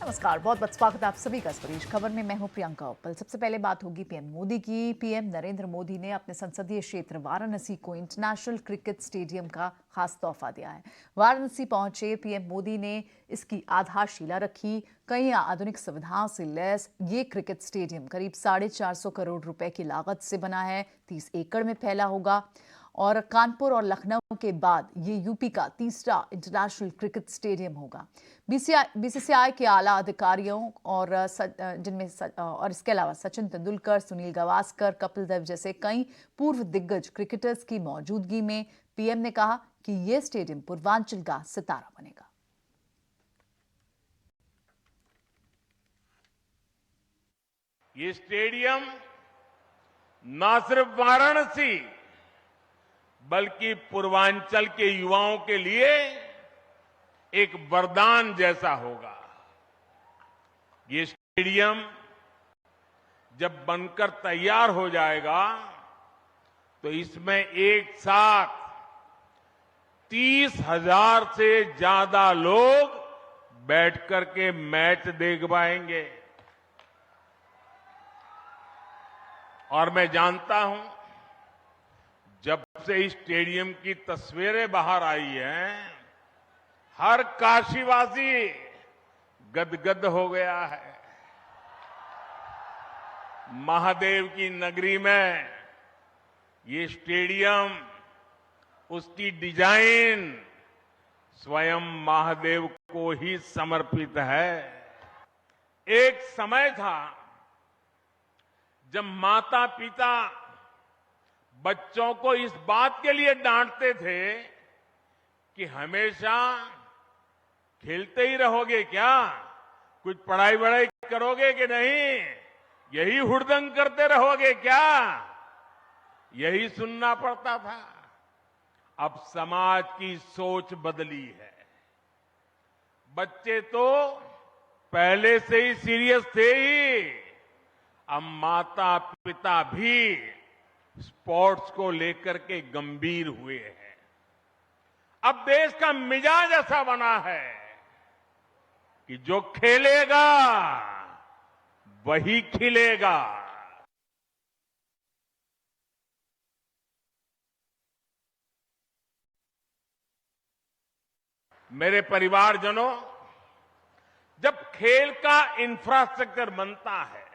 नमस्कार, बहुत बहुत स्वागत है आप सभी का इस वरिष्ठ खबर में। मैं हूं प्रियंका उपल। सबसे पहले बात होगी पीएम मोदी की। पीएम नरेंद्र मोदी ने अपने संसदीय क्षेत्र वाराणसी को इंटरनेशनल क्रिकेट स्टेडियम का खास तोहफा दिया है। वाराणसी पहुंचे पीएम मोदी ने इसकी आधारशिला रखी। कई आधुनिक सुविधाओं से लैस ये क्रिकेट स्टेडियम करीब 450 करोड़ रुपए की लागत से बना है। 30 एकड़ में फैला होगा और कानपुर और लखनऊ के बाद ये यूपी का तीसरा इंटरनेशनल क्रिकेट स्टेडियम होगा। बीसीसीआई के आला अधिकारियों और इसके अलावा सचिन तेंदुलकर, सुनील गावस्कर, कपिल देव जैसे कई पूर्व दिग्गज क्रिकेटर्स की मौजूदगी में पीएम ने कहा कि यह स्टेडियम पूर्वांचल का सितारा बनेगा। ये स्टेडियम न सिर्फ वाराणसी बल्कि पूर्वांचल के युवाओं के लिए एक वरदान जैसा होगा। ये स्टेडियम जब बनकर तैयार हो जाएगा तो इसमें एक साथ 30,000 से ज्यादा लोग बैठ करके मैच देख पाएंगे। और मैं जानता हूं, जब से इस स्टेडियम की तस्वीरें बाहर आई हैं, हर काशीवासी गदगद हो गया है। महादेव की नगरी में ये स्टेडियम, उसकी डिजाइन स्वयं महादेव को ही समर्पित है। एक समय था जब माता पिता बच्चों को इस बात के लिए डांटते थे कि हमेशा खेलते ही रहोगे क्या, कुछ पढ़ाई वढ़ाई करोगे कि नहीं, यही हुड़दंग करते रहोगे क्या, यही सुनना पड़ता था। अब समाज की सोच बदली है। बच्चे तो पहले से ही सीरियस थे ही, अब माता पिता भी स्पोर्ट्स को लेकर के गंभीर हुए हैं। अब देश का मिजाज ऐसा बना है कि जो खेलेगा वही खिलेगा। मेरे परिवारजनों, जब खेल का इंफ्रास्ट्रक्चर बनता है,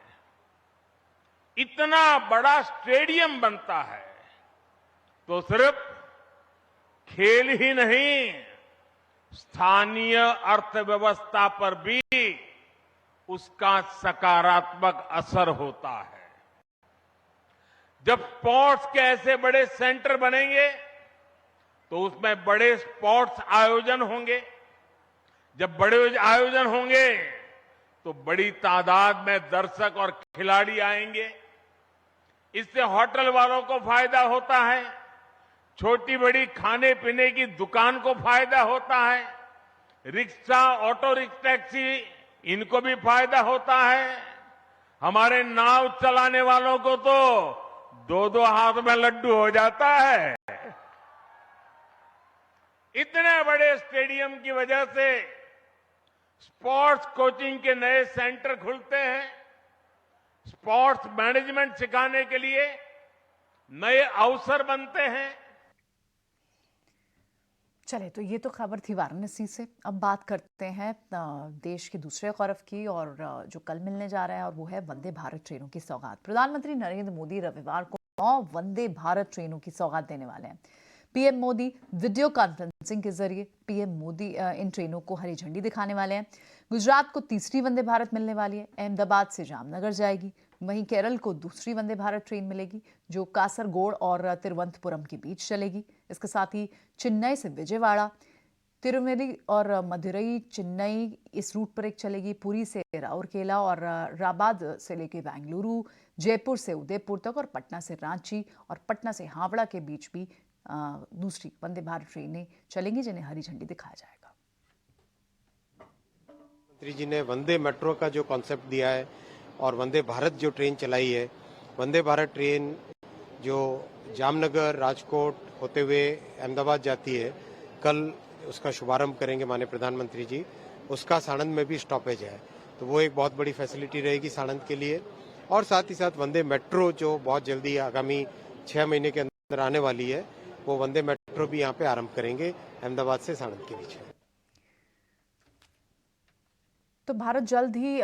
इतना बड़ा स्टेडियम बनता है, तो सिर्फ खेल ही नहीं, स्थानीय अर्थव्यवस्था पर भी उसका सकारात्मक असर होता है। जब स्पोर्ट्स के ऐसे बड़े सेंटर बनेंगे तो उसमें बड़े स्पोर्ट्स आयोजन होंगे। जब बड़े आयोजन होंगे तो बड़ी तादाद में दर्शक और खिलाड़ी आएंगे। इससे होटल वालों को फायदा होता है, छोटी बड़ी खाने पीने की दुकान को फायदा होता है, रिक्शा, ऑटो रिक्शा, टैक्सी, इनको भी फायदा होता है। हमारे नाव चलाने वालों को तो दो दो हाथ में लड्डू हो जाता है। इतने बड़े स्टेडियम की वजह से स्पोर्ट्स कोचिंग के नए सेंटर खुलते हैं, स्पोर्ट्स मैनेजमेंट सिखाने के लिए नए अवसर बनते हैं। चले, तो ये तो खबर थी वाराणसी से। अब बात करते हैं देश के दूसरे गौरव की, और जो कल मिलने जा रहा है, और वो है वंदे भारत ट्रेनों की सौगात। प्रधानमंत्री नरेंद्र मोदी रविवार को 9 वंदे भारत ट्रेनों की सौगात देने वाले हैं। पीएम मोदी वीडियो कॉन्फ्रेंसिंग के जरिए इन ट्रेनों को हरी झंडी दिखाने वाले हैं। गुजरात को तीसरी वंदे भारत मिलने वाली है, अहमदाबाद से जामनगर जाएगी। वहीं केरल को दूसरी वंदे भारत ट्रेन मिलेगी जो कासरगोड और तिरुवनंतपुरम के बीच चलेगी। इसके साथ ही चेन्नई से विजयवाड़ा, तिरुनेली और मदुरई चेन्नई इस रूट पर एक चलेगी। पुरी से राउरकेला और राबाद से लेके बेंगलुरु, जयपुर से उदयपुर तक, और पटना से रांची और पटना से हावड़ा के बीच भी दूसरी वंदे भारत ट्रेनें चलेंगी, जिन्हें हरी झंडी दिखाया जाएगा। मंत्री जी ने वंदे मेट्रो का जो कॉन्सेप्ट दिया है और वंदे भारत जो ट्रेन चलाई है, वंदे भारत ट्रेन जो जामनगर, राजकोट होते हुए अहमदाबाद जाती है, कल उसका शुभारंभ करेंगे माननीय प्रधानमंत्री जी। उसका साणंद में भी स्टॉपेज है, तो वो एक बहुत बड़ी फैसिलिटी रहेगी साणंद के लिए। और साथ ही साथ वंदे मेट्रो जो बहुत जल्दी आगामी 6 महीने के अंदर आने वाली है, वो वंदे मेट्रो भी यहाँ पे आरंभ करेंगे अहमदाबाद से साणंद के बीच। तो भारत जल्द ही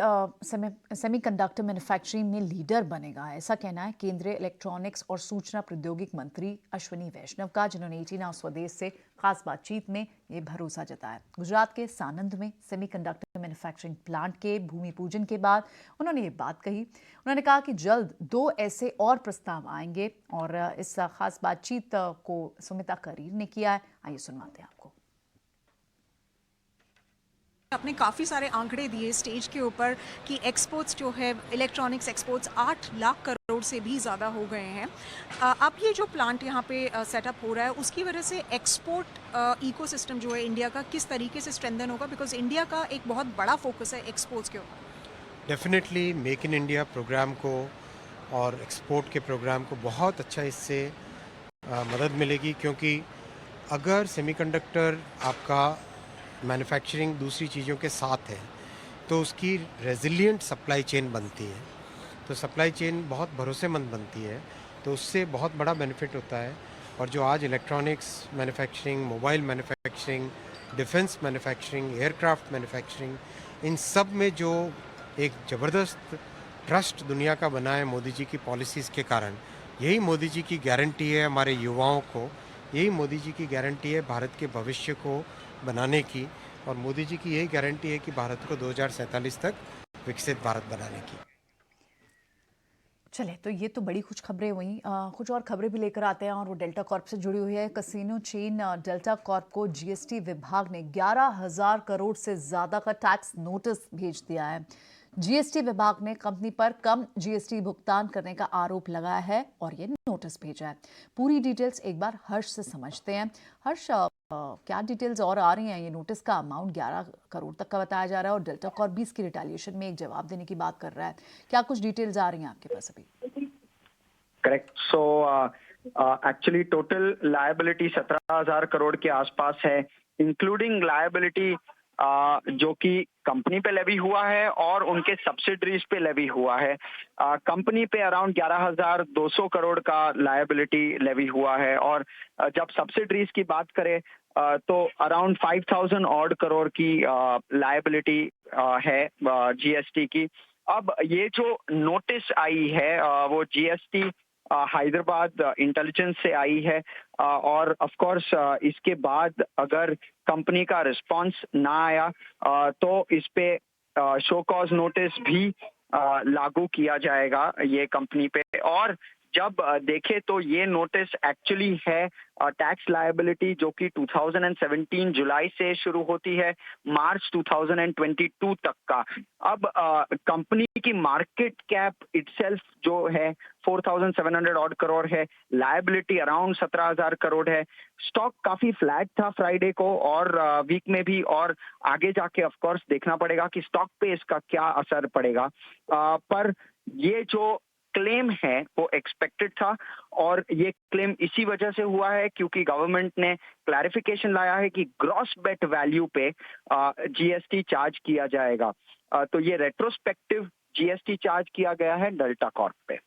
सेमीकंडक्टर मैन्युफैक्चरिंग में लीडर बनेगा, ऐसा कहना है केंद्रीय इलेक्ट्रॉनिक्स और सूचना प्रौद्योगिकी मंत्री अश्विनी वैष्णव का, जिन्होंने 18 आवर स्वदेश से खास बातचीत में ये भरोसा जताया। गुजरात के सानंद में सेमीकंडक्टर मैन्युफैक्चरिंग प्लांट के भूमि पूजन के बाद उन्होंने ये बात कही। उन्होंने कहा कि जल्द 2 ऐसे और प्रस्ताव आएंगे और इस खास बातचीत को सुमिता करीर ने किया है। आइए सुनवाते हैं आपको। आपने काफ़ी सारे आंकड़े दिए स्टेज के ऊपर कि एक्सपोर्ट्स जो है इलेक्ट्रॉनिक्स एक्सपोर्ट्स 8 लाख करोड़ से भी ज़्यादा हो गए हैं। अब ये जो प्लांट यहाँ पे सेटअप हो रहा है उसकी वजह से एक्सपोर्ट इकोसिस्टम जो है इंडिया का किस तरीके से स्ट्रेंथन होगा, बिकॉज इंडिया का एक बहुत बड़ा फोकस है एक्सपोर्ट्स के ऊपर। Definitely Make in India programme को और एक्सपोर्ट के प्रोग्राम को बहुत अच्छा इससे मदद मिलेगी, क्योंकि अगर सेमीकंडक्टर आपका मैन्युफैक्चरिंग दूसरी चीज़ों के साथ है तो उसकी रेजिलिएंट सप्लाई चेन बनती है, तो सप्लाई चेन बहुत भरोसेमंद बनती है, तो उससे बहुत बड़ा बेनिफिट होता है। और जो आज electronics manufacturing, mobile manufacturing, defence manufacturing, aircraft manufacturing, इन सब में जो एक ज़बरदस्त ट्रस्ट दुनिया का बना है मोदी जी की पॉलिसीज़ के कारण, यही मोदी जी की गारंटी है हमारे युवाओं को, यही मोदी जी की गारंटी है भारत के भविष्य को बनाने की, और मोदी जी की यही गारंटी है कि भारत को 2047 तक विकसित भारत बनाने की। चले, तो ये तो बड़ी कुछ खबरें हुई। कुछ और खबरें भी लेकर आते हैं और वो डेल्टा कॉर्प से जुड़ी हुई है। कसिनो चेन डेल्टा कॉर्प को जीएसटी विभाग ने 11,000 करोड़ से ज्यादा का टैक्स नोटिस भेज दिया है। जीएसटी विभाग ने कंपनी पर कम जीएसटी भुगतान करने का आरोप लगाया है और ये नोटिस भेजा है। पूरी डिटेल्स एक बार हर्ष से समझते हैं। हर्ष, क्या डिटेल्स और आ रही हैं? ये नोटिस का अमाउंट 11 करोड़ तक का बताया जा रहा है और डेल्टा कॉर्प भी इसकी रिटेलिएशन में एक जवाब देने की बात कर रहा है। क्या कुछ डिटेल्स आ रही हैं आपके पास अभी? Correct. So actually total liability 17,000 crore के आसपास है, इंक्लूडिंग लायबिलिटी जो कि कंपनी पे लेवी हुआ है और उनके सब्सिडरीज पे लेवी हुआ है। कंपनी पे अराउंड 11,200 करोड़ का लायबिलिटी लेवी हुआ है, और जब सब्सिडरीज की बात करें तो अराउंड 5,000 ऑड करोड़ की लायबिलिटी है जीएसटी की। अब ये जो नोटिस आई है वो जीएसटी हैदराबाद इंटेलिजेंस से आई है, और ऑफ कोर्स इसके बाद अगर कंपनी का रिस्पांस ना आया तो इस पे शो कॉज नोटिस भी लागू किया जाएगा ये कंपनी पे। और जब देखे तो ये नोटिस एक्चुअली है टैक्स लायबिलिटी जो कि 2017 जुलाई से शुरू होती है मार्च 2022 तक का। अब कंपनी की मार्केट कैप इटसेल्फ जो है 4,700 ऑड करोड़ है, लायबिलिटी अराउंड 17,000 करोड़ है। स्टॉक काफी फ्लैट था फ्राइडे को और वीक में भी, और आगे जाके ऑफ कोर्स देखना पड़ेगा कि स्टॉक पे इसका क्या असर पड़ेगा। पर ये जो क्लेम है वो एक्सपेक्टेड था, और ये क्लेम इसी वजह से हुआ है क्योंकि गवर्नमेंट ने क्लैरिफिकेशन लाया है कि ग्रॉस बेट वैल्यू पे जीएसटी चार्ज किया जाएगा। तो ये रेट्रोस्पेक्टिव जीएसटी चार्ज किया गया है डेल्टा कॉर्प पे।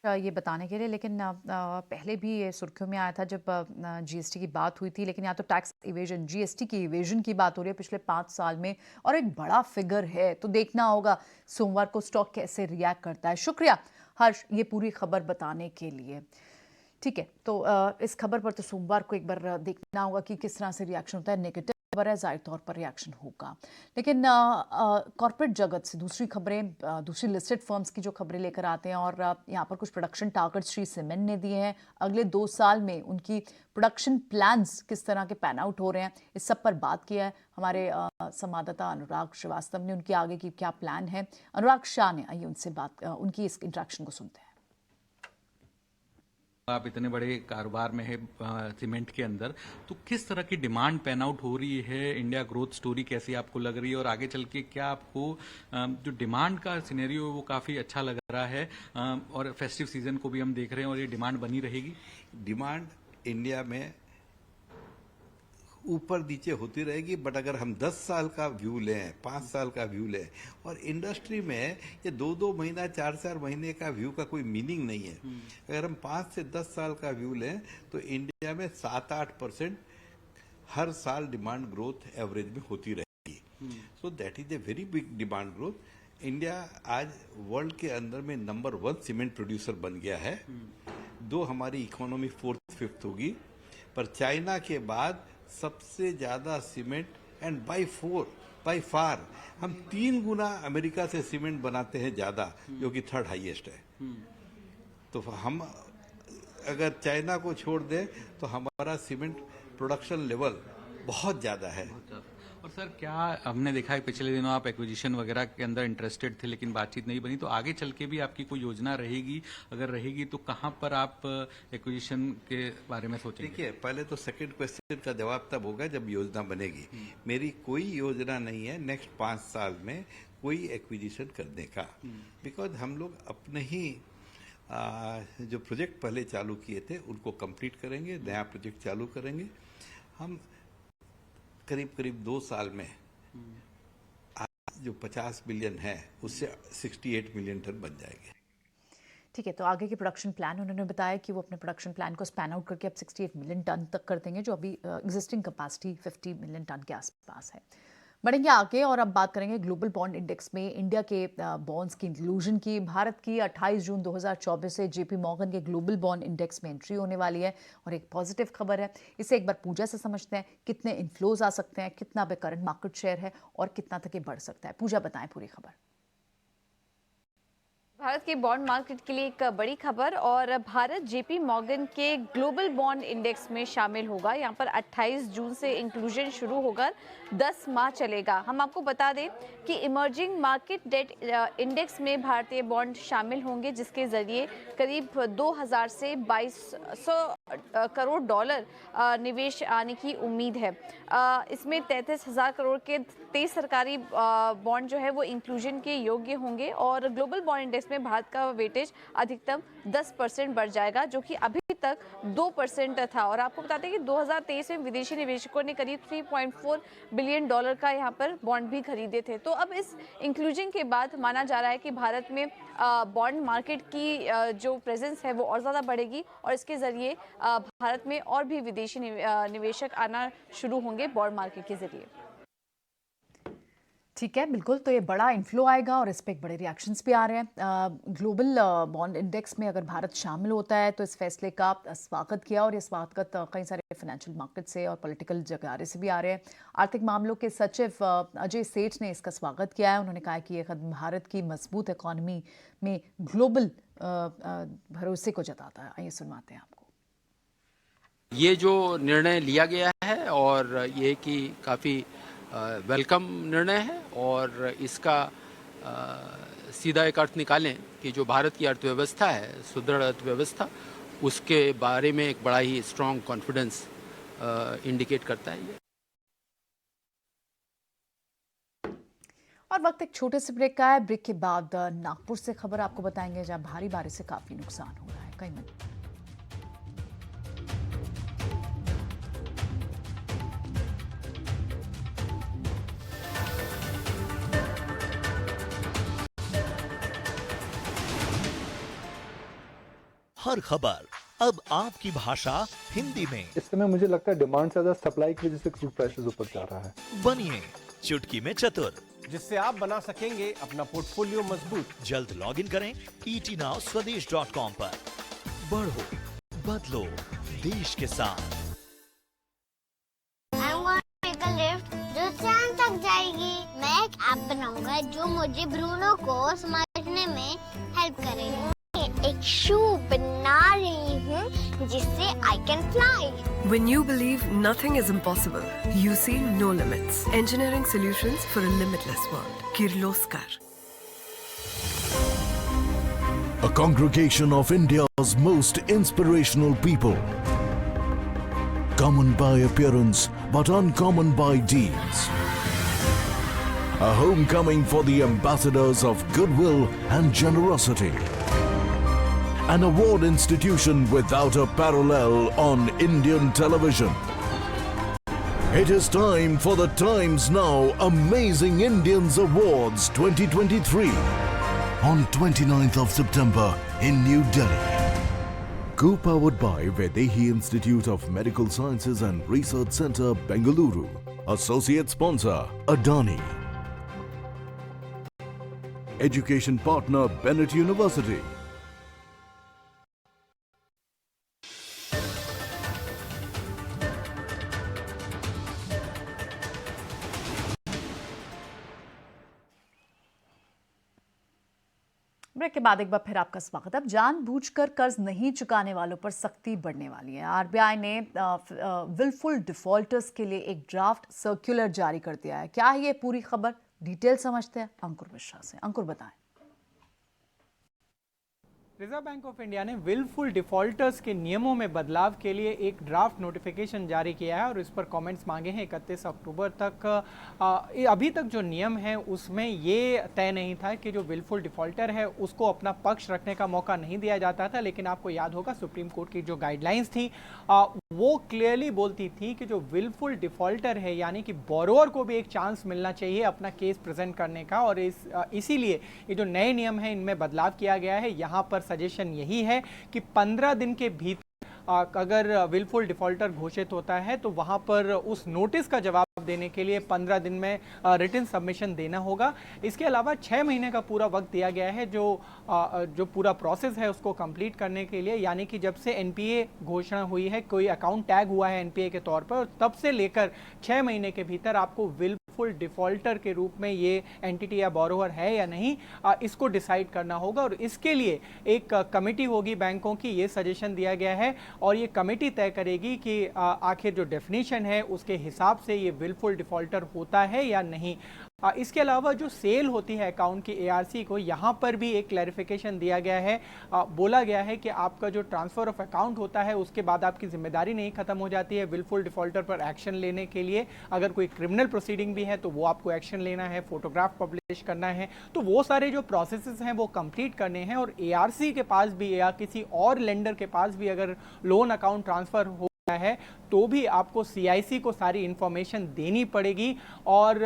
ये बताने के लिए, लेकिन पहले भी ये सुर्खियों में आया था जब जीएसटी की बात हुई थी, लेकिन यहाँ तो टैक्स इवेजन, जीएसटी की इवेजन की बात हो रही है पिछले 5 साल में, और एक बड़ा फिगर है, तो देखना होगा सोमवार को स्टॉक कैसे रिएक्ट करता है। शुक्रिया हर्ष ये पूरी खबर बताने के लिए। ठीक है, तो इस खबर पर तो सोमवार को एक बार देखना होगा कि किस तरह से रिएक्शन होता है। नेगेटिव खबर है, जाहिर तौर पर रिएक्शन होगा। लेकिन कॉर्पोरेट जगत से दूसरी खबरें, दूसरी लिस्टेड फर्म्स की जो खबरें लेकर आते हैं, और यहाँ पर कुछ प्रोडक्शन टारगेट्स श्री सीमेंट ने दिए हैं। अगले 2 साल में उनकी प्रोडक्शन प्लान्स किस तरह के पैन आउट हो रहे हैं, इस सब पर बात किया है हमारे संवाददाता अनुराग श्रीवास्तव ने। उनकी आगे की क्या प्लान है, अनुराग शाह ने, आइए उनसे उनकी इस इंट्रैक्शन को सुनते हैं। आप इतने बड़े कारोबार में है सीमेंट के अंदर, तो किस तरह की डिमांड पैन आउट हो रही है? इंडिया ग्रोथ स्टोरी कैसी आपको लग रही है, और आगे चल के क्या आपको जो डिमांड का सिनेरियो है वो काफ़ी अच्छा लग रहा है, और फेस्टिव सीजन को भी हम देख रहे हैं और ये डिमांड बनी रहेगी? डिमांड इंडिया में ऊपर नीचे होती रहेगी, बट अगर हम 10 साल का व्यू लें, 5 साल का व्यू लें, और इंडस्ट्री में ये 2-2 महीना 4-4 महीने का व्यू का कोई मीनिंग नहीं है। अगर हम 5 से 10 साल का व्यू लें तो इंडिया में 7-8% हर साल डिमांड ग्रोथ एवरेज में होती रहेगी। So that is a very big demand growth. India आज वर्ल्ड के अंदर में नंबर 1 सीमेंट प्रोड्यूसर बन गया है। दो हमारी इकोनॉमी 4th 5th होगी, पर चाइना के बाद सबसे ज्यादा सीमेंट एंड बाई फार हम 3 गुना अमेरिका से सीमेंट बनाते हैं ज्यादा, जो कि 3rd हाईएस्ट है। तो हम अगर चाइना को छोड़ दें तो हमारा सीमेंट प्रोडक्शन लेवल बहुत ज्यादा है। और सर, क्या हमने देखा है पिछले दिनों आप एक्विजिशन वगैरह के अंदर इंटरेस्टेड थे लेकिन बातचीत नहीं बनी, तो आगे चल के भी आपकी कोई योजना रहेगी? अगर रहेगी तो कहां पर आप एक्विजिशन के बारे में सोचेंगे? देखिए, पहले तो सेकंड क्वेश्चन का जवाब तब होगा जब योजना बनेगी। मेरी कोई योजना नहीं है नेक्स्ट 5 साल में कोई एक्विजिशन करने का, बिकॉज हम लोग अपने ही जो प्रोजेक्ट पहले चालू किए थे उनको कंप्लीट करेंगे, नया प्रोजेक्ट चालू करेंगे। हम करीब 2 साल में आज जो 50 मिलियन है उससे 68 मिलियन टन बन जाएंगे। ठीक है, तो आगे के प्रोडक्शन प्लान उन्होंने बताया कि वो अपने प्रोडक्शन प्लान को स्पैन आउट करके अब 68 मिलियन टन तक कर देंगे, जो अभी एग्जिस्टिंग कैपेसिटी 50 मिलियन टन के आसपास है। बढ़ेंगे आगे और अब बात करेंगे ग्लोबल बॉन्ड इंडेक्स में इंडिया के बॉन्ड्स की इंक्लूजन की। भारत की 28 जून 2024 से जेपी मॉर्गन के ग्लोबल बॉन्ड इंडेक्स में एंट्री होने वाली है और एक पॉजिटिव खबर है। इसे एक बार पूजा से समझते हैं, कितने इनफ्लोज आ सकते हैं, कितना पे करंट मार्केट शेयर है और कितना तक ये बढ़ सकता है। पूजा बताएं पूरी खबर। भारत के बॉन्ड मार्केट के लिए एक बड़ी खबर, और भारत जेपी मॉर्गन के ग्लोबल बॉन्ड इंडेक्स में शामिल होगा। यहाँ पर 28 जून से इंक्लूजन शुरू होकर 10 माह चलेगा। हम आपको बता दें कि इमर्जिंग मार्केट डेट इंडेक्स में भारतीय बॉन्ड शामिल होंगे, जिसके जरिए करीब 2000 से 2200 करोड़ डॉलर निवेश आने की उम्मीद है। इसमें 33,000 करोड़ के 23 सरकारी बॉन्ड जो है वो इंक्लूजन के योग्य होंगे, और ग्लोबल बॉन्ड इंडेक्स में भारत का वेटेज अधिकतम 10% बढ़ जाएगा, जो कि अभी तक 2% था। और आपको बताते हैं कि 2023 में विदेशी निवेशकों ने करीब 3.4 बिलियन डॉलर का यहाँ पर बॉन्ड भी खरीदे थे। तो अब इस इंक्लूजन के बाद माना जा रहा है कि भारत में बॉन्ड मार्केट की जो प्रेजेंस है वो और ज़्यादा बढ़ेगी, और इसके ज़रिए भारत में और भी विदेशी निवेशक आना शुरू होंगे बॉन्ड मार्केट के ज़रिए। ठीक है, बिल्कुल। तो ये बड़ा इन्फ्लो आएगा और इस पर एक बड़े रिएक्शंस भी आ रहे हैं। ग्लोबल बॉन्ड इंडेक्स में अगर भारत शामिल होता है तो इस फैसले का स्वागत किया, और ये स्वागत कई सारे फाइनेंशियल मार्केट से और पॉलिटिकल जगह से भी आ रहे हैं। आर्थिक मामलों के सचिव अजय सेठ ने इसका स्वागत किया है। उन्होंने कहा कि ये कदम भारत की मजबूत इकॉनमी में ग्लोबल भरोसे को जताता है। आइए सुनवाते हैं आपको। ये जो निर्णय लिया गया है और ये कि काफ़ी वेलकम निर्णय है, और इसका सीधा एक अर्थ निकालें कि जो भारत की अर्थव्यवस्था है, सुदृढ़ अर्थव्यवस्था, उसके बारे में एक बड़ा ही स्ट्रॉन्ग कॉन्फिडेंस इंडिकेट करता है ये। और वक्त एक छोटे से ब्रेक का है। ब्रेक के बाद नागपुर से खबर आपको बताएंगे, जहां भारी बारिश से काफी नुकसान हो रहा है। कई मिनट हर खबर अब आपकी भाषा हिंदी में। इस समय मुझे लगता है डिमांड से ज्यादा सप्लाई की वजह से क्रूड प्राइसेस ऊपर जा रहा है। बनिए चुटकी में चतुर, जिससे आप बना सकेंगे अपना पोर्टफोलियो मजबूत। जल्द लॉग इन करें etnowswadesh.com पर। बढ़ो बदलो देश के साथ। लिफ्ट जो चांद तक जाएगी। मैं एक ऐप बनाऊंगा जो मुझे ब्रूनो को समझने में हेल्प करेगा। एक शू बना रही हूँ जिससे I can fly. When you believe nothing is impossible, you see no limits. Engineering solutions for a limitless world. Kirloskar. A congregation of India's most inspirational people. Common by appearance, but uncommon by deeds. A homecoming for the ambassadors of goodwill and generosity. An award institution without a parallel on Indian television. It is time for the Times Now Amazing Indians Awards 2023 on 29th of September in New Delhi. Co-powered by Vedehi Institute of Medical Sciences and Research Center, Bengaluru. Associate sponsor, Adani. Education partner, Bennett University. Break के बाद एक बार फिर आपका स्वागत। अब जानबूझकर कर्ज नहीं चुकाने वालों पर सख्ती बढ़ने वाली है। आरबीआई ने विलफुल डिफॉल्टर्स के लिए एक ड्राफ्ट सर्कुलर जारी कर दिया है। क्या है ये पूरी खबर, डिटेल समझते हैं अंकुर मिश्रा से। अंकुर बताएं। रिजर्व बैंक ऑफ इंडिया ने विलफुल डिफॉल्टर्स के नियमों में बदलाव के लिए एक ड्राफ्ट नोटिफिकेशन जारी किया है और इस पर कमेंट्स मांगे हैं 31 अक्टूबर तक। अभी तक जो नियम है उसमें ये तय नहीं था कि जो विलफुल डिफॉल्टर है उसको अपना पक्ष रखने का मौका नहीं दिया जाता था, लेकिन आपको याद होगा सुप्रीम कोर्ट की जो गाइडलाइंस थी वो क्लियरली बोलती थी कि जो विलफुल डिफॉल्टर है यानी कि बोरोअर को भी एक चांस मिलना चाहिए अपना केस प्रेजेंट करने का। और इसीलिए ये जो नए नियम है इनमें बदलाव किया गया है। यहाँ पर सजेशन यही है कि 15 दिन के भीतर अगर विलफुल डिफॉल्टर घोषित होता है तो वहां पर उस नोटिस का जवाब देने के लिए 15 दिन में रिटन सबमिशन देना होगा। इसके अलावा 6 महीने का पूरा वक्त दिया गया है जो पूरा प्रोसेस है उसको कंप्लीट करने के लिए, यानी कि जब से एनपीए घोषणा हुई है, कोई अकाउंट टैग हुआ है एनपीए के तौर पर, तब से लेकर 6 महीने के भीतर आपको विलफुल डिफॉल्टर के रूप में ये एंटिटी या बोरोवर है या नहीं इसको डिसाइड करना होगा। और इसके लिए एक कमेटी होगी बैंकों की, ये सजेशन दिया गया है और ये कमेटी तय करेगी कि आखिर जो डेफिनेशन है उसके हिसाब से ये विलफुल डिफॉल्टर होता है या नहीं। इसके अलावा जो सेल होती है अकाउंट की एआरसी को, यहाँ पर भी एक क्लैरिफिकेशन दिया गया है। बोला गया है कि आपका जो ट्रांसफर ऑफ अकाउंट होता है उसके बाद आपकी जिम्मेदारी नहीं खत्म हो जाती है विलफुल डिफॉल्टर पर एक्शन लेने के लिए। अगर कोई क्रिमिनल प्रोसीडिंग भी है तो वो आपको एक्शन लेना है, फोटोग्राफ पब्लिश करना है, तो वो सारे जो प्रोसेसेस हैं वो कंप्लीट करने हैं। और एआरसी के पास भी या किसी और लेंडर के पास भी अगर लोन अकाउंट ट्रांसफर हो है तो भी आपको सीआईसी को सारी इंफॉर्मेशन देनी पड़ेगी और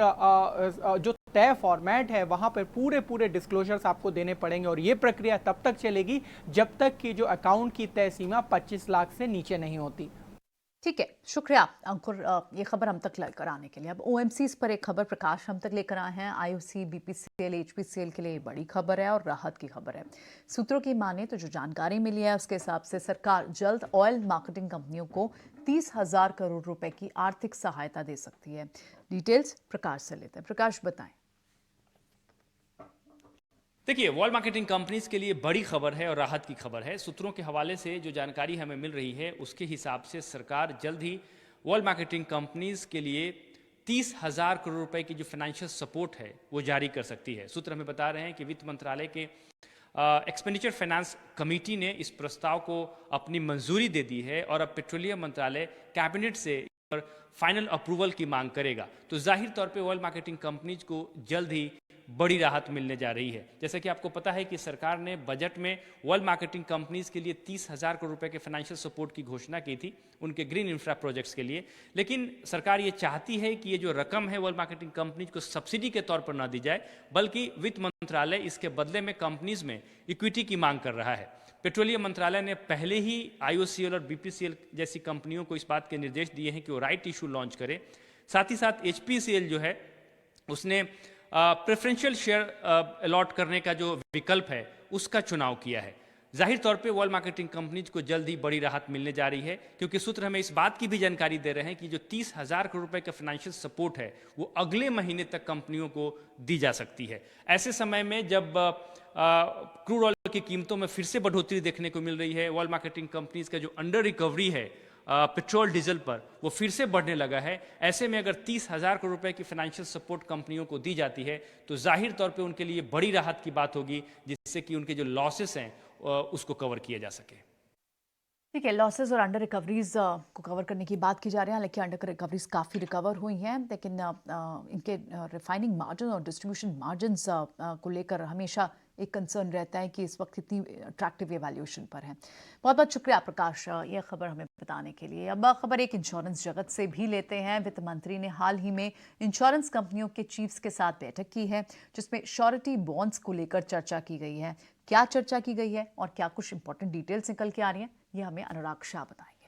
जो तय फॉर्मेट है वहां पर पूरे डिस्क्लोजर्स आपको देने पड़ेंगे। और ये प्रक्रिया तब तक चलेगी जब तक कि जो अकाउंट की तय सीमा 25 लाख से नीचे नहीं होती। ठीक है, शुक्रिया अंकुर ये खबर हम तक लेकर आने के लिए। अब ओएमसीज पर एक खबर प्रकाश हम तक लेकर आए हैं। आईओसी, बीपीसीएल, एचपीसीएल के लिए बड़ी खबर है और राहत की खबर है। सूत्रों की माने तो जो जानकारी मिली है उसके हिसाब से सरकार जल्द ऑयल मार्केटिंग कंपनियों को 30,000 करोड़ रुपए की आर्थिक सहायता दे सकती है। डिटेल्स प्रकाश से लेते हैं। प्रकाश बताएं। देखिए, ऑयल मार्केटिंग कंपनीज के लिए बड़ी खबर है और राहत की खबर है। सूत्रों के हवाले से जो जानकारी हमें मिल रही है उसके हिसाब से सरकार जल्द ही ऑयल मार्केटिंग कंपनीज के लिए 30,000 करोड़ रुपए की जो फाइनेंशियल सपोर्ट है वो जारी कर सकती है। सूत्र हमें बता रहे हैं कि वित्त मंत्रालय के एक्सपेंडिचर फाइनेंस कमेटी ने इस प्रस्ताव को अपनी मंजूरी दे दी है और अब पेट्रोलियम मंत्रालय कैबिनेट से फाइनल अप्रूवल की मांग करेगा। तो जाहिर तौर पे ऑयल मार्केटिंग कंपनीज को जल्द ही बड़ी राहत मिलने जा रही है। जैसा कि आपको पता है कि सरकार ने बजट में ऑयल मार्केटिंग कंपनीज के लिए 30,000 करोड़ रुपए के फाइनेंशियल सपोर्ट की घोषणा की थी उनके ग्रीन इंफ्रा प्रोजेक्ट्स के लिए, लेकिन सरकार ये चाहती है कि ये जो रकम है ऑयल मार्केटिंग कंपनीज को सब्सिडी के तौर पर न दी जाए, बल्कि वित्त मंत्रालय इसके बदले में कंपनीज में इक्विटी की मांग कर रहा है। पेट्रोलियम मंत्रालय ने पहले ही आईओसीएल और बीपीसीएल जैसी कंपनियों को इस बात के निर्देश दिए हैं कि वो राइट इशू लॉन्च करे। साथ ही साथ एचपीसीएल जो है उसने प्रेफरेंशियल शेयर अलॉट करने का जो विकल्प है उसका चुनाव किया है। जाहिर तौर पे ऑयल मार्केटिंग कंपनीज को जल्द ही बड़ी राहत मिलने जा रही है, क्योंकि सूत्र हमें इस बात की भी जानकारी दे रहे हैं कि जो 30,000 करोड़ रुपए का फाइनेंशियल सपोर्ट है वो अगले महीने तक कंपनियों को दी जा सकती है। ऐसे समय में जब क्रूड ऑयल की कीमतों में फिर से बढ़ोतरी देखने को मिल रही है, ऑयल मार्केटिंग कंपनीज का जो अंडर रिकवरी है पेट्रोल डीजल पर वो फिर से बढ़ने लगा है। ऐसे में अगर 30,000 करोड़ रुपए की फाइनेंशियल सपोर्ट कंपनियों को दी जाती है तो जाहिर तौर पे उनके लिए बड़ी राहत की बात होगी, जिससे कि उनके जो लॉसेस हैं उसको कवर किया जा सके। ठीक है, लॉसेस और अंडर रिकवरीज को कवर करने की बात की जा रही है। हालांकि अंडर रिकवरीज काफ़ी रिकवर हुई हैं, लेकिन इनके रिफाइनिंग मार्जिन और डिस्ट्रीब्यूशन मार्जिन को लेकर हमेशा एक कंसर्न रहता है कि इस वक्त इतनी अट्रैक्टिव वैल्यूएशन पर है। बहुत बहुत शुक्रिया प्रकाश ये खबर हमें बताने के लिए। अब खबर एक इंश्योरेंस जगत से भी लेते हैं। वित्त मंत्री ने हाल ही में इंश्योरेंस कंपनियों के चीफ्स के साथ बैठक की है, जिसमें श्योरिटी बॉन्ड्स को लेकर चर्चा की गई है। क्या चर्चा की गई है और क्या कुछ इंपॉर्टेंट डिटेल्स निकल के आ रही हैं, ये हमें अनुराग शाह बताएंगे।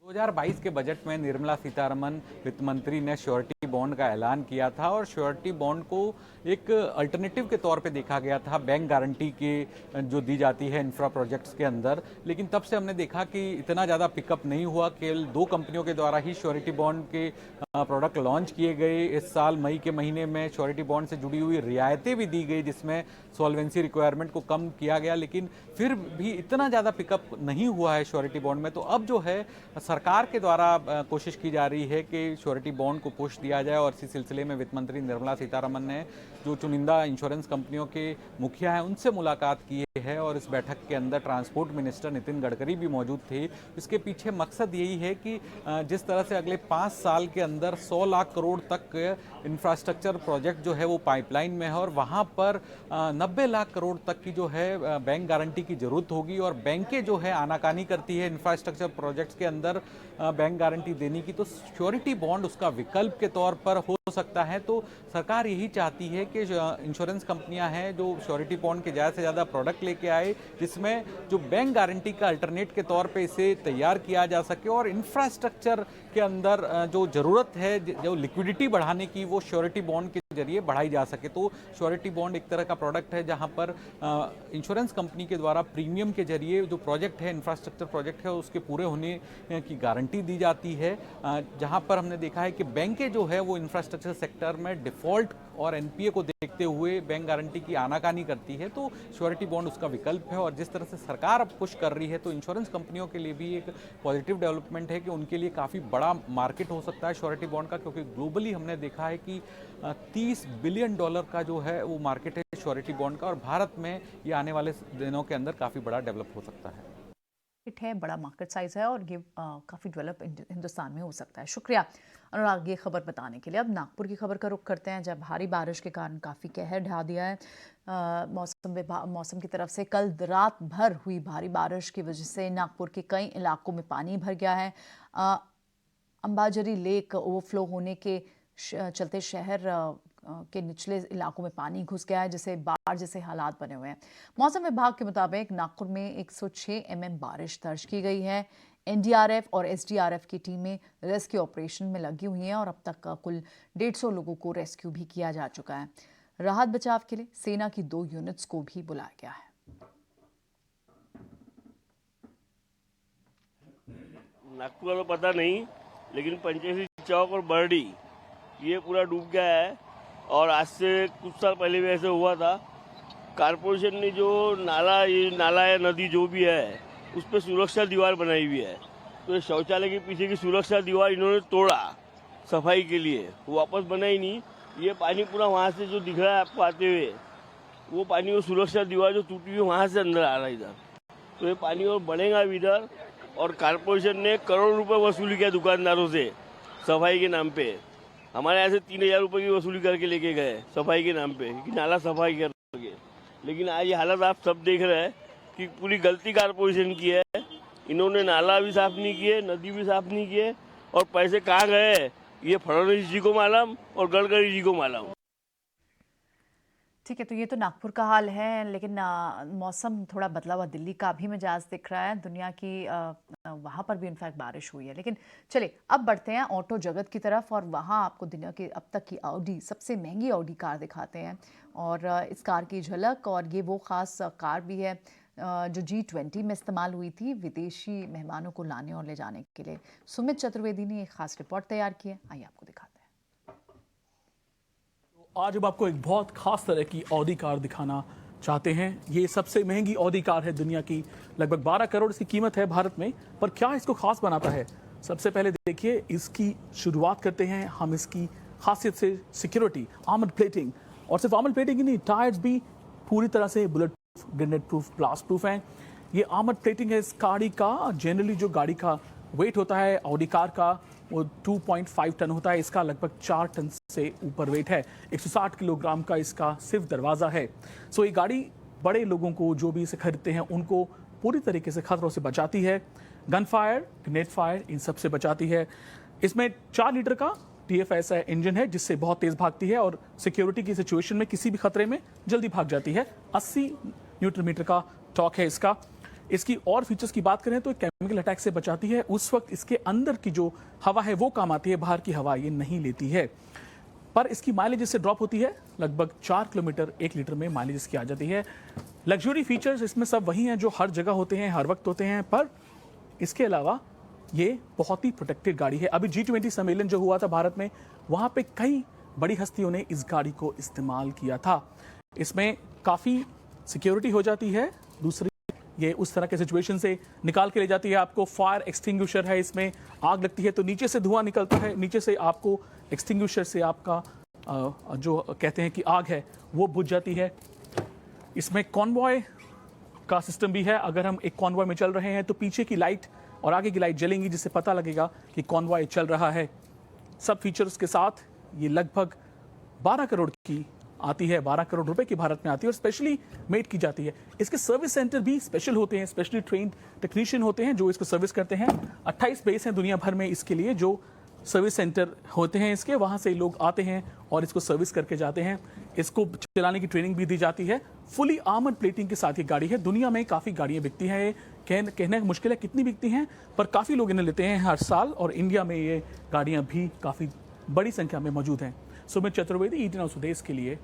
2022 के बजट में निर्मला सीतारमण वित्त मंत्री ने श्योरिटी बॉन्ड का ऐलान किया था और श्योरिटी बॉन्ड को एक अल्टरनेटिव के तौर पे देखा गया था बैंक गारंटी के जो दी जाती है इंफ्रा प्रोजेक्ट्स के अंदर। लेकिन तब से हमने देखा कि इतना ज़्यादा पिकअप नहीं हुआ। केवल 2 कंपनियों के द्वारा ही श्योरिटी बॉन्ड के प्रोडक्ट लॉन्च किए गए। इस साल मई के महीने में श्योरिटी बॉन्ड से जुड़ी हुई रियायतें भी दी गई, जिसमें सॉल्वेंसी रिक्वायरमेंट को कम किया गया, लेकिन फिर भी इतना ज़्यादा पिकअप नहीं हुआ है श्योरिटी बॉन्ड में। तो अब जो है सरकार के द्वारा कोशिश की जा रही है कि श्योरिटी बॉन्ड को पुश दिया जाए और इसी सिलसिले में वित्त मंत्री निर्मला सीतारमण ने जो चुनिंदा इंश्योरेंस कंपनियों के मुखिया हैं उनसे मुलाकात की है और इस बैठक के अंदर ट्रांसपोर्ट मिनिस्टर नितिन गडकरी भी मौजूद थे। इसके पीछे मकसद यही है कि जिस तरह से अगले 5 साल के अंदर 100 लाख करोड़ तक इंफ्रास्ट्रक्चर प्रोजेक्ट जो है वो पाइपलाइन में है और वहाँ पर 90 लाख करोड़ तक की जो है बैंक गारंटी की जरूरत होगी और बैंकें जो है आनाकानी करती है इंफ्रास्ट्रक्चर प्रोजेक्ट्स के अंदर बैंक गारंटी देने की, तो श्योरिटी बॉन्ड उसका विकल्प के तौर पर हो सकता है। तो सरकार यही चाहती है कि इंश्योरेंस कंपनियां हैं जो श्योरिटी बॉन्ड के ज़्यादा से ज़्यादा प्रोडक्ट लेके आए, जिसमें जो बैंक गारंटी का अल्टरनेट के तौर पे इसे तैयार किया जा सके और इंफ्रास्ट्रक्चर के अंदर जो ज़रूरत है, जो लिक्विडिटी बढ़ाने की, वो श्योरिटी बॉन्ड के जरिए बढ़ाई जा सके। तो श्योरिटी बॉन्ड एक तरह का प्रोडक्ट है जहां पर इंश्योरेंस कंपनी के द्वारा प्रीमियम के जरिए जो प्रोजेक्ट है, इंफ्रास्ट्रक्चर प्रोजेक्ट है, उसके पूरे होने की गारंटी दी जाती है। जहां पर हमने देखा है कि बैंकें जो है वो इंफ्रास्ट्रक्चर सेक्टर में डिफॉल्ट और एनपीए को देखते हुए बैंक गारंटी की आनाकानी करती है, तो श्योरिटी बॉन्ड उसका विकल्प है। और जिस तरह से सरकार अब पुश कर रही है तो इंश्योरेंस कंपनियों के लिए भी एक पॉजिटिव डेवलपमेंट है कि उनके लिए काफ़ी बड़ा मार्केट हो सकता है श्योरिटी बॉन्ड का, क्योंकि ग्लोबली हमने देखा है कि $30 बिलियन का जो है वो मार्केट है श्योरिटी बॉन्ड का और भारत में ये आने वाले दिनों के अंदर काफ़ी बड़ा डेवलप हो सकता है। है, बड़ा मार्केट साइज है और ये काफ़ी डेवलप हिंदुस्तान में हो सकता है। शुक्रिया अनुराग ये खबर बताने के लिए। अब नागपुर की खबर का रुख करते हैं, जब भारी बारिश के कारण काफ़ी कहर ढा दिया है मौसम की तरफ से। कल रात भर हुई भारी बारिश की वजह से नागपुर के कई इलाकों में पानी भर गया है। अंबाझरी लेक ओवरफ्लो होने के चलते शहर के निचले इलाकों में पानी घुस गया है, जिससे बाढ़ जैसे हालात बने हुए हैं। मौसम विभाग के मुताबिक नागपुर में 106 mm बारिश दर्ज की गई है। एनडीआरएफ और एसडीआरएफ की टीमें रेस्क्यू ऑपरेशन में लगी हुई हैं और अब तक कुल 150 लोगों को रेस्क्यू भी किया जा चुका है। राहत बचाव के लिए सेना की 2 यूनिट्स को भी बुलाया गया है। नागपुर का तो पता नहीं, लेकिन पंचायती चौक और बर्डी ये पूरा डूब गया है और आज से कुछ साल पहले भी ऐसे हुआ था। कारपोरेशन ने जो नाला या नदी जो भी है उस पर सुरक्षा दीवार बनाई हुई है, तो ये शौचालय के पीछे की सुरक्षा दीवार इन्होंने तोड़ा सफाई के लिए, वो वापस बनाई नहीं। ये पानी पूरा वहाँ से जो दिख रहा है आपको आते हुए, वो पानी वो सुरक्षा दीवार जो टूटी हुई वहाँ से अंदर आ रहा है इधर, तो ये पानी और बढ़ेगा इधर। और कारपोरेशन ने करोड़ रुपए वसूली किया दुकानदारों से सफाई के नाम पे। हमारे यहाँ से 3000 रुपये की वसूली करके लेके गए सफाई के नाम पे कि नाला सफाई करके। लेकिन आज ये हालत आप सब देख रहे हैं कि पूरी गलती कारपोरेशन की है। इन्होंने नाला भी साफ नहीं किए, नदी भी साफ नहीं किए, और पैसे कहाँ गए ये फडणवीस जी को मालूम और गडकरी जी को मालूम। ठीक है, तो ये तो नागपुर का हाल है, लेकिन मौसम थोड़ा बदला हुआ दिल्ली का भी मिजाज दिख रहा है। दुनिया की वहाँ पर भी इनफैक्ट बारिश हुई है। लेकिन चलिए अब बढ़ते हैं ऑटो जगत की तरफ और वहाँ आपको दुनिया की अब तक की ऑडी, सबसे महंगी ऑडी कार दिखाते हैं और इस कार की झलक। और ये वो ख़ास कार भी है जो G20 में इस्तेमाल हुई थी विदेशी मेहमानों को लाने और ले जाने के लिए। सुमित चतुर्वेदी ने एक खास रिपोर्ट तैयार की है, आइए आपको दिखाते हैं। आज अब आपको एक बहुत खास तरह की ऑडी कार दिखाना चाहते हैं। ये सबसे महंगी ऑडी कार है दुनिया की, लगभग 12 करोड़ इसकी कीमत है भारत में। पर क्या इसको खास बनाता है? सबसे पहले देखिए, इसकी शुरुआत करते हैं हम इसकी खासियत से। सिक्योरिटी, आर्मर्ड प्लेटिंग, और सिर्फ आर्मर्ड प्लेटिंग ही नहीं, टायर्स भी पूरी तरह से bullet proof, grenade proof, blast proof हैं। ये आर्मर्ड प्लेटिंग है इस गाड़ी का। जनरली जो गाड़ी का वेट होता है ऑडी कार का वो 2.5 टन होता है, इसका लगभग 4 टन से ऊपर वेट है। 160 किलोग्राम का इसका सिर्फ दरवाज़ा है। सो ये गाड़ी बड़े लोगों को, जो भी इसे खरीदते हैं, उनको पूरी तरीके से खतरों से बचाती है। गन फायर, ग्रेनेड फायर, इन सब से बचाती है। इसमें 4 लीटर का TFS इंजन है जिससे बहुत तेज़ भागती है और सिक्योरिटी की सिचुएशन में किसी भी खतरे में जल्दी भाग जाती है। 80 न्यूटन मीटर का टॉर्क है इसका। इसकी और फीचर्स की बात करें तो केमिकल अटैक से बचाती है। उस वक्त इसके अंदर की जो हवा है वो काम आती है, बाहर की हवा ये नहीं लेती है। पर इसकी माइलेज इससे ड्रॉप होती है, लगभग 4 किलोमीटर 1 लीटर में माइलेज इसकी आ जाती है। लग्जरी फीचर्स इसमें सब वही हैं जो हर जगह होते हैं, हर वक्त होते हैं, पर इसके अलावा ये बहुत ही प्रोटेक्टेड गाड़ी है। अभी G20 सम्मेलन जो हुआ था भारत में, वहाँ पे कई बड़ी हस्तियों ने इस गाड़ी को इस्तेमाल किया था। इसमें काफ़ी सिक्योरिटी हो जाती है। दूसरी, ये उस तरह के सिचुएशन से निकाल के ले जाती है आपको। फायर एक्सटिंग्विशर है इसमें, आग लगती है तो नीचे से धुआं निकलता है, नीचे से आपको एक्सटिंग्विशर से आपका जो कहते हैं कि आग है वो बुझ जाती है। इसमें कॉन्वॉय का सिस्टम भी है। अगर हम एक कॉन्वॉय में चल रहे हैं तो पीछे की लाइट और आगे की लाइट जलेंगी जिससे पता लगेगा कि कॉन्वॉय चल रहा है। सब फीचर्स के साथ ये लगभग 12 करोड़ की आती है, 12 करोड़ रुपए की भारत में आती है और स्पेशली मेड की जाती है। इसके सर्विस सेंटर भी स्पेशल होते हैं, स्पेशली ट्रेन्ड टेक्नीशियन होते हैं जो इसको सर्विस करते हैं। 28 बेस हैं दुनिया भर में इसके लिए, जो सर्विस सेंटर होते हैं इसके, वहाँ से लोग आते हैं और इसको सर्विस करके जाते हैं। इसको चलाने की ट्रेनिंग भी दी जाती है। फुली आर्मर्ड प्लेटिंग के साथ ये गाड़ी है। दुनिया में काफ़ी गाड़ियाँ बिकती हैं, कहना मुश्किल है कितनी बिकती हैं, पर काफ़ी लोग इन्हें लेते हैं हर साल और इंडिया में ये गाड़ियाँ भी काफ़ी बड़ी संख्या में मौजूद हैं। सुमित चतुर्वेदी, ET नाउ स्वदेश के लिए,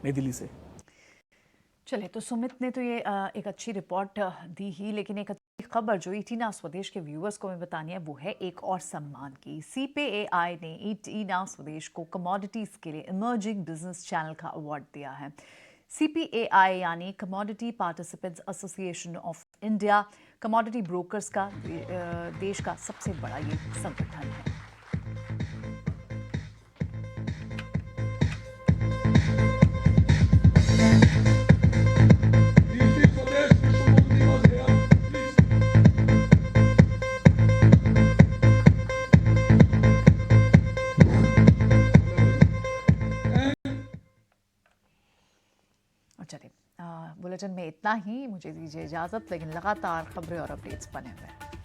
नई दिल्ली से। चलिए, तो सुमित ने तो ये एक अच्छी रिपोर्ट दी ही, लेकिन एक अच्छी खबर जो ET नाउ स्वदेश के व्यूअर्स को मैं बतानी है वो है एक और सम्मान की। CPAI ने ET नाउ स्वदेश को कमोडिटीज़ के लिए इमर्जिंग बिजनेस चैनल का अवार्ड दिया है। CPAI यानी commodity participants association of India, commodity brokers का देश का सबसे बड़ा ये संगठन है। चलिए, बुलेटिन में इतना ही। मुझे दीजिए इजाज़त, लेकिन लगातार खबरें और अपडेट्स बने हुए हैं।